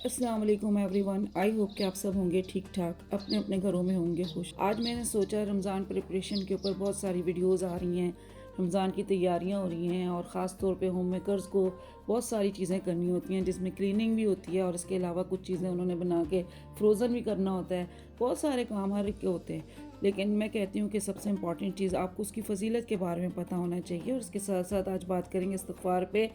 अस्सलाम वालेकुम everyone. I hope कि आप सब होंगे ठीक ठाक, अपने अपने घरों में होंगे खुश। आज मैंने सोचा रमज़ान प्रिपरेशन के ऊपर बहुत सारी वीडियोस आ रही हैं, रमज़ान की तैयारियां हो रही हैं और ख़ास तौर पे होम मेकर्स को बहुत सारी चीज़ें करनी होती हैं, जिसमें क्लीनिंग भी होती है और इसके अलावा कुछ चीज़ें उन्होंने बना के फ्रोज़न भी करना होता है। बहुत सारे काम हर एक के होते हैं, लेकिन मैं कहती हूँ कि सबसे इम्पॉर्टेंट चीज़ आपको उसकी फजीलत के बारे में पता होना चाहिए। और इसके साथ साथ आज बात करेंगे इस्तिग़फ़ार पे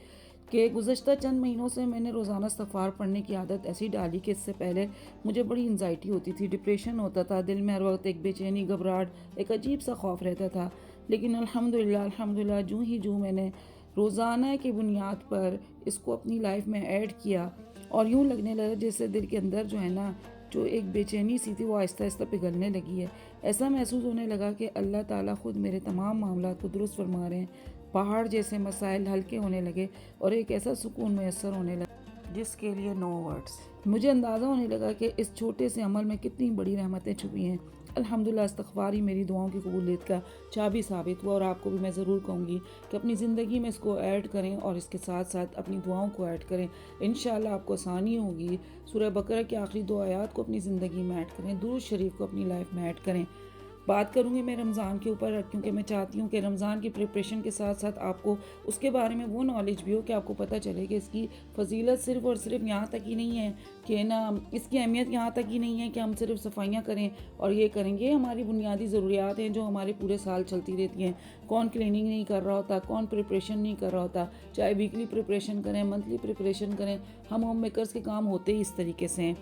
कि गुज़श्ता चंद महीनों से मैंने रोज़ाना इस्तिग़फ़ार पढ़ने की आदत ऐसी डाली कि इससे पहले मुझे बड़ी एंजाइटी होती थी, डिप्रेशन होता था, दिल में हर वक्त एक बेचैनी, घबराहट, एक अजीब सा खौफ रहता था। लेकिन अल्हम्दुलिल्लाह जो मैंने रोज़ाना की बुनियाद पर इसको अपनी लाइफ में ऐड किया और यूँ लगने लगा जैसे दिल के अंदर जो है ना, जो एक बेचैनी सी थी वो आहिस्ता आहिस्ता पिघलने लगी है। ऐसा महसूस होने लगा कि अल्लाह ताला ख़ुद मेरे तमाम मामलात को दुरुस्त फरमा रहे हैं। पहाड़ जैसे मसाइल हल्के होने लगे और एक ऐसा सुकून मैसर होने लगा जिसके लिए नो वर्ड्स। मुझे अंदाज़ा होने लगा कि इस छोटे से अमल में कितनी बड़ी रहमतें छुपी हैं। अल्हम्दुलिल्लाह इस्तिग़फ़ार ही मेरी दुआओं की कबूलियत का चाबी साबित हुआ और आपको भी मैं ज़रूर कहूँगी कि अपनी ज़िंदगी में इसको ऐड करें और इसके साथ साथ अपनी दुआओं को ऐड करें। इंशाअल्लाह आपको आसानी होगी। सूरह बकरा की आखिरी 2 आयत को अपनी ज़िंदगी में ऐड करें, दुरूद शरीफ को अपनी लाइफ में ऐड करें। बात करूँगी मैं रमज़ान के ऊपर, क्योंकि मैं चाहती हूँ कि रमज़ान की प्रिपरेशन के साथ साथ आपको उसके बारे में वो नॉलेज भी हो कि आपको पता चले कि इसकी फ़जीलत सिर्फ़ और सिर्फ यहाँ तक ही नहीं है कि ना, इसकी अहमियत यहाँ तक ही नहीं है कि हम सिर्फ सफाइयाँ करें और ये करेंगे। हमारी बुनियादी ज़रूरियात हैं जो हमारे पूरे साल चलती रहती हैं। कौन क्लीनिंग नहीं कर रहा होता, कौन प्रिपरेशन नहीं कर रहा होता, चाहे वीकली प्रिपरेशन करें, मंथली प्रिपरेशन करें, हम होम मेकर्स के काम होते ही इस तरीके से हैं।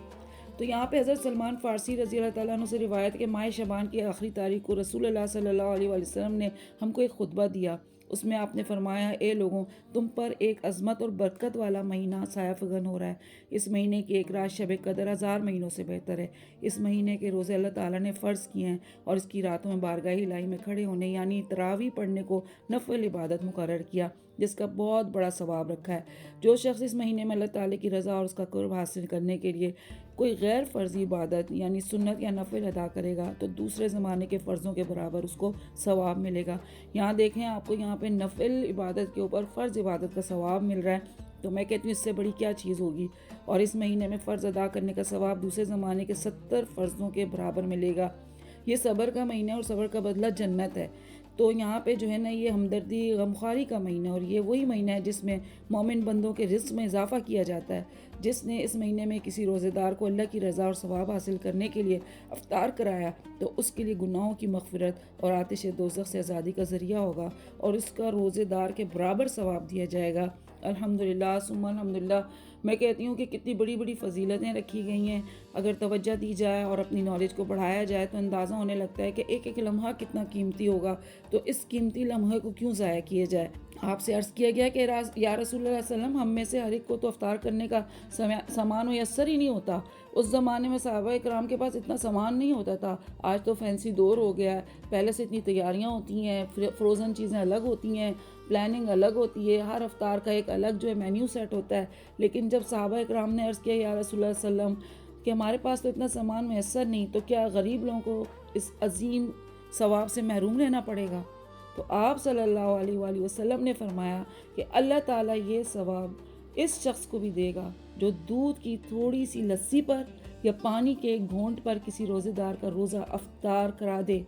तो यहाँ पे हज़रत सलमान फ़ारसी रज़ी अल्लाह ताला अन्हु से रिवायत के माह शबान की आखिरी तारीख को रसूलुल्लाह सल्लल्लाहु अलैहि वसल्लम ने हमको एक खुतबा दिया। उसमें आपने फरमाया, ए लोगों, तुम पर एक अज़मत और बरकत वाला महीना साया फ़गन हो रहा है। इस महीने की एक रात शब कदर 1000 महीनों से बेहतर है। इस महीने के रोज़े अल्लाह ताला ने फ़र्ज़ किए हैं और इसकी रातों में बारगाह इलाही में खड़े होने यानी तरावी पढ़ने को नफ़ल इबादत मुकर्रर किया, जिसका बहुत बड़ा सवाब रखा है। जो शख्स इस महीने में अल्लाह ताला की रज़ा और उसका कुर्ब हासिल करने के लिए कोई गैर फ़र्ज़ी इबादत यानी सुन्नत या नफ़िल अदा करेगा तो दूसरे ज़माने के फ़र्ज़ों के बराबर उसको सवाब मिलेगा। यहाँ देखें, आपको यहाँ पे नफ़िल इबादत के ऊपर फ़र्ज़ इबादत का सवाब मिल रहा है, तो मैं कहती हूँ इससे बड़ी क्या चीज़ होगी। और इस महीने में फ़र्ज़ अदा करने का सवाब दूसरे ज़माने के 70 फ़र्ज़ों के बराबर मिलेगा। ये सब्र का महीना है और सब्र का बदला जन्नत है। तो यहाँ पे जो है ना, ये हमदर्दी गमख्वारी का महीना है और ये वही महीना है जिसमें मोमिन बंदों के रिज़्क़ में इजाफ़ा किया जाता है। जिसने इस महीने में किसी रोज़ेदार को अल्लाह की रज़ा और सवाब हासिल करने के लिए अफ्तार कराया तो उसके लिए गुनाहों की मग़फ़िरत और आतिश दोज़ख से आज़ादी का ज़रिया होगा और उसका रोज़ेदार के बराबर सवाब दिया जाएगा। अल्हम्दुलिल्लाह सुम्मा अल्हम्दुलिल्लाह। मैं कहती हूँ कि कितनी बड़ी बड़ी फ़जीलतें रखी गई हैं। अगर तवज्जो दी जाए और अपनी नॉलेज को बढ़ाया जाए तो अंदाज़ा होने लगता है कि एक एक लम्हा कितना कीमती होगा, तो इस कीमती लम्हे को क्यों ज़ाया किया जाए। आपसे अर्ज़ किया गया कि या रसूलुल्लाह सल्लम, हम में से हर एक को तो अफ्तार करने का सामान मुयस्सर ही नहीं होता। उस ज़माने में सहाबा इकराम के पास इतना सामान नहीं होता था। आज तो फैंसी दौर हो गया है, पहले से इतनी तैयारियाँ होती हैं, फ्रोज़न चीज़ें अलग होती हैं, प्लानिंग अलग होती है, हर अफ्तार का एक अलग जो है मेन्यू सेट होता है। लेकिन जब सहाबा इकराम ने अर्ज़ किया या रसूलुल्लाह सल्लम कि हमारे पास तो इतना सामान मैसर नहीं, तो क्या गरीब लोगों को इस अजीम सवाब से महरूम रहना पड़ेगा। तो आप सल्लल्लाहु अलैहि वसल्लम ने फरमाया कि अल्लाह ताला ये सवाब इस शख्स को भी देगा जो दूध की थोड़ी सी लस्सी पर या पानी के एक घोंट पर किसी रोज़ेदार का रोज़ा अफ्तार करा दे।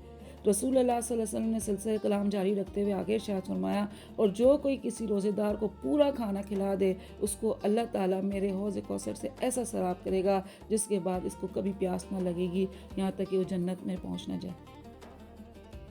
रसूलुल्लाह सल्लल्लाहु अलैहि वसल्लम ने सिलसिला कलाम जारी रखते हुए आगे इरशाद फरमाया, और जो कोई किसी रोज़ेदार को पूरा खाना खिला दे उसको अल्लाह ताला मेरे हौज़ कौसर से ऐसा सराब करेगा जिसके बाद इसको कभी प्यास ना लगेगी, यहाँ तक कि वो जन्नत में पहुँच ना जाए।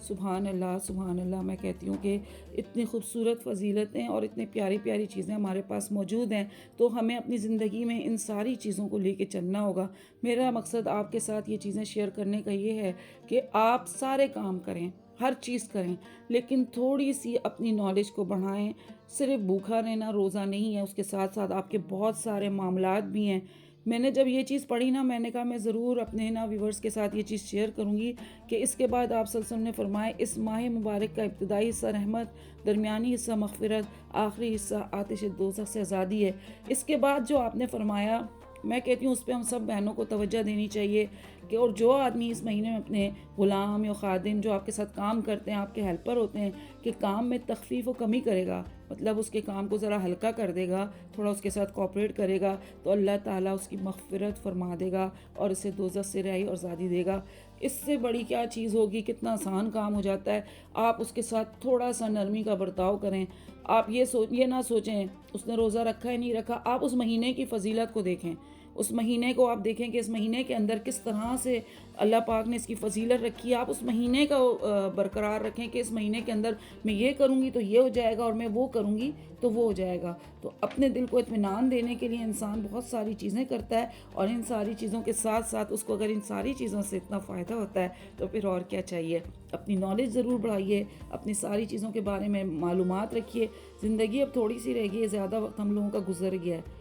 सुभान अल्लाह सुभान अल्लाह। मैं कहती हूँ कि इतनी खूबसूरत फ़जीलतें और इतनी प्यारी प्यारी चीज़ें हमारे पास मौजूद हैं, तो हमें अपनी ज़िंदगी में इन सारी चीज़ों को लेके चलना होगा। मेरा मकसद आपके साथ ये चीज़ें शेयर करने का ये है कि आप सारे काम करें, हर चीज़ करें, लेकिन थोड़ी सी अपनी नॉलेज को बढ़ाएं। सिर्फ भूखा रहना रोज़ा नहीं है, उसके साथ साथ आपके बहुत सारे मामलात भी हैं। मैंने जब ये चीज़ पढ़ी ना, मैंने कहा मैं ज़रूर अपने ना व्यूवर्स के साथ ये चीज़ शेयर करूँगी कि इसके बाद आप सल्लल्लाहु अलैहि वसल्लम ने फरमाया, इस माह मुबारक का इब्तिदाई हिस्सा रहमत, दरमियानी हिस्सा मग़फ़िरत, आखिरी हिस्सा आतिश दोज़ख से आज़ादी है। इसके बाद जो आपने फरमाया, मैं कहती हूँ उस पर हम सब बहनों को तवज्जो देनी चाहिए कि और जो आदमी इस महीने में अपने ग़ुलाम या ख़ादिम जो आपके साथ काम करते हैं, आपके हेल्पर होते हैं, कि काम में तख़फ़ीफ़ व कमी करेगा مطلب اس کے کام کو ذرا ہلکا کر دے گا، تھوڑا اس کے ساتھ کوآپریٹ کرے گا، تو اللہ تعالیٰ اس کی مغفرت فرما دے گا اور اسے دوزخ سے رہائی اور آزادی دے گا۔ اس سے بڑی کیا چیز ہوگی، کتنا آسان کام ہو جاتا ہے۔ آپ اس کے ساتھ تھوڑا سا نرمی کا برتاؤ کریں۔ آپ یہ نہ سوچیں اس نے روزہ رکھا ہے نہیں رکھا، آپ اس مہینے کی فضیلت کو دیکھیں، اس مہینے کو آپ دیکھیں کہ اس مہینے کے اندر کس طرح سے اللہ پاک نے اس کی فضیلت رکھی ہے۔ آپ اس مہینے کا برقرار رکھیں کہ اس مہینے کے اندر میں یہ کروں گی تو یہ ہو جائے گا، اور میں وہ کروں گی تو وہ ہو جائے گا۔ تو اپنے دل کو اطمینان دینے کے لیے انسان بہت ساری چیزیں کرتا ہے، اور ان ساری چیزوں کے ساتھ ساتھ اس کو اگر ان ساری چیزوں سے اتنا فائدہ ہوتا ہے تو پھر اور کیا چاہیے۔ اپنی نالج ضرور بڑھائیے، اپنی ساری چیزوں کے بارے میں معلومات رکھیے۔ زندگی اب تھوڑی سی رہ گئی ہے، زیادہ وقت ہم لوگوں کا گزر گیا ہے۔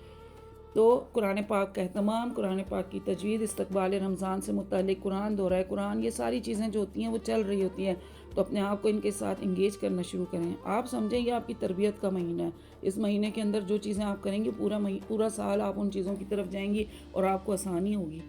تو قرآن پاک کا اہتمام، قرآن پاک کی تجوید، استقبال رمضان سے متعلق قرآن، دورہ قرآن، یہ ساری چیزیں جو ہوتی ہیں وہ چل رہی ہوتی ہیں، تو اپنے آپ کو ان کے ساتھ انگیج کرنا شروع کریں۔ آپ سمجھیں یہ آپ کی تربیت کا مہینہ ہے، اس مہینے کے اندر جو چیزیں آپ کریں گے پورا سال آپ ان چیزوں کی طرف جائیں گی اور آپ کو آسانی ہوگی۔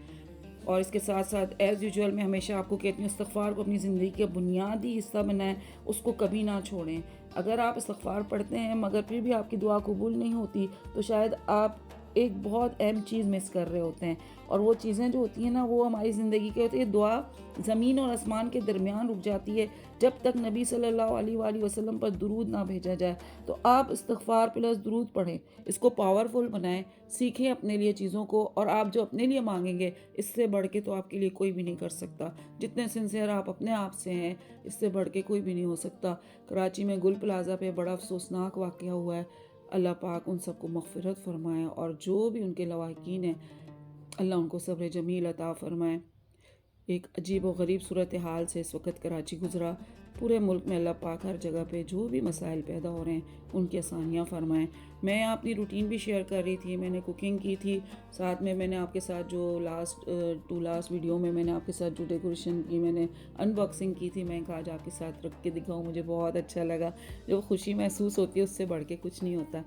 اور اس کے ساتھ ساتھ ایز یوزول میں ہمیشہ آپ کو کہتی ہوں، استغفار کو اپنی زندگی کا بنیادی حصہ بنائیں، اس کو کبھی نہ چھوڑیں۔ اگر آپ استغفار پڑھتے ہیں مگر پھر بھی آپ کی دعا قبول نہیں ہوتی، تو شاید آپ ایک بہت اہم چیز مس کر رہے ہوتے ہیں، اور وہ چیزیں جو ہوتی ہیں نا وہ ہماری زندگی کے ہوتی ہے۔ دعا زمین اور آسمان کے درمیان رک جاتی ہے جب تک نبی صلی اللہ علیہ وآلہ وسلم پر درود نہ بھیجا جائے۔ تو آپ استغفار پلس درود پڑھیں، اس کو پاورفل بنائیں، سیکھیں اپنے لیے چیزوں کو، اور آپ جو اپنے لیے مانگیں گے اس سے بڑھ کے تو آپ کے لیے کوئی بھی نہیں کر سکتا۔ جتنے سنسیئر آپ اپنے آپ سے ہیں اس سے بڑھ کے کوئی بھی نہیں ہو سکتا۔ کراچی میں گل پلازہ پہ بڑا افسوسناک واقعہ ہوا ہے، اللہ پاک ان سب کو مغفرت فرمائے، اور جو بھی ان کے لواحقین ہیں اللہ ان کو صبر جمیل عطا فرمائے۔ ایک عجیب و غریب صورتحال سے اس وقت کراچی گزرا۔ پورے ملک میں اللہ پاک ہر جگہ پہ جو بھی مسائل پیدا ہو رہے ہیں ان کی آسانیاں فرمائیں۔ میں اپنی روٹین بھی شیئر کر رہی تھی، میں نے کوکنگ کی تھی، ساتھ میں نے آپ کے ساتھ جو لاسٹ ویڈیو میں نے آپ کے ساتھ جو ڈیکوریشن کی، میں نے ان باکسنگ کی تھی، میں آج آپ کے ساتھ رکھ کے دکھاؤں، مجھے بہت اچھا لگا۔ جو خوشی محسوس ہوتی ہے اس سے بڑھ کے کچھ نہیں ہوتا۔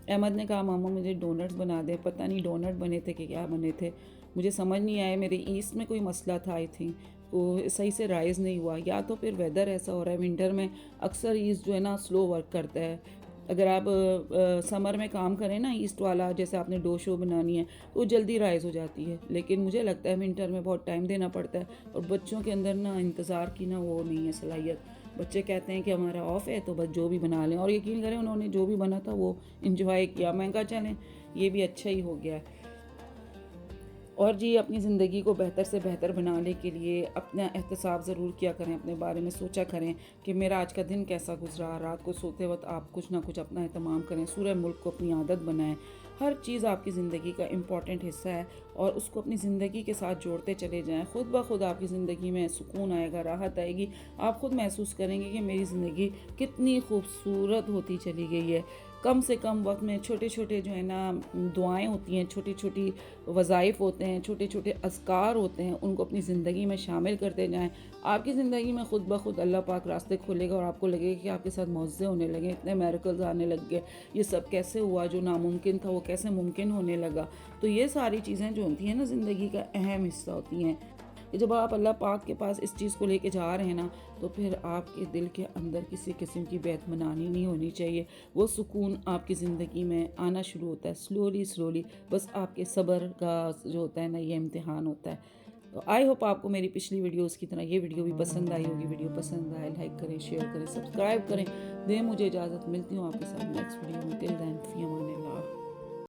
احمد نے کہا ماما مجھے ڈونٹس بنا دے، پتہ نہیں ڈونٹ بنے تھے کہ کیا بنے تھے، مجھے سمجھ نہیں آئے، میرے ایسٹ میں کوئی مسئلہ تھا آئی تھنک، وہ صحیح سے رائز نہیں ہوا، یا تو پھر ویدر ایسا ہو رہا ہے، ونٹر میں اکثر ایسٹ جو ہے نا سلو ورک کرتا ہے۔ اگر آپ سمر میں کام کریں نا ایسٹ والا، جیسے آپ نے ڈو شو بنانی ہے تو وہ جلدی رائز ہو جاتی ہے، لیکن مجھے لگتا ہے ونٹر میں بہت ٹائم دینا پڑتا ہے، اور بچوں کے اندر نا انتظار کی نا وہ نہیں ہے صلاحیت۔ بچے کہتے ہیں کہ ہمارا آف ہے تو بس جو بھی بنا لیں، اور یقین کریں انہوں نے جو بھی بنا تھا وہ انجوائے کیا۔ میں کہا چلیں یہ بھی اچھا ہی ہو گیا ہے۔ اور جی اپنی زندگی کو بہتر سے بہتر بنانے کے لیے اپنا احتساب ضرور کیا کریں، اپنے بارے میں سوچا کریں کہ میرا آج کا دن کیسا گزرا۔ رات کو سوتے وقت آپ کچھ نہ کچھ اپنا اہتمام کریں، سورہ ملک کو اپنی عادت بنائیں۔ ہر چیز آپ کی زندگی کا امپورٹنٹ حصہ ہے، اور اس کو اپنی زندگی کے ساتھ جوڑتے چلے جائیں۔ خود بخود آپ کی زندگی میں سکون آئے گا، راحت آئے گی، آپ خود محسوس کریں گے کہ میری زندگی کتنی خوبصورت ہوتی چلی گئی ہے۔ کم سے کم وقت میں چھوٹے چھوٹے جو ہے نا دعائیں ہوتی ہیں، چھوٹی چھوٹی وظائف ہوتے ہیں، چھوٹے چھوٹے اذکار ہوتے ہیں، ان کو اپنی زندگی میں شامل کرتے جائیں۔ آپ کی زندگی میں خود بخود اللہ پاک راستے کھولے گا، اور آپ کو لگے گا کہ آپ کے ساتھ معجزے ہونے لگے، اتنے میریکلز آنے لگ گئے، یہ سب کیسے ہوا، جو ناممکن تھا وہ کیسے ممکن ہونے لگا۔ تو یہ ساری چیزیں جو ہوتی ہیں نا زندگی کا اہم حصہ ہوتی ہیں، کہ جب آپ اللہ پاک کے پاس اس چیز کو لے کے جا رہے ہیں نا تو پھر آپ کے دل کے اندر کسی قسم کی بیت منانی نہیں ہونی چاہیے۔ وہ سکون آپ کی زندگی میں آنا شروع ہوتا ہے سلولی، بس آپ کے صبر کا جو ہوتا ہے نا یہ امتحان ہوتا ہے۔ تو آئی ہوپ آپ کو میری پچھلی ویڈیوز کی طرح یہ ویڈیو بھی پسند آئی ہوگی۔ ویڈیو پسند آئے لائک کریں، شیئر کریں، سبسکرائب کریں۔ دیں مجھے اجازت، ملتی ہوں آپ کے ساتھ نیکسٹ ویڈیو میں۔ ٹل دین فی امان اللہ۔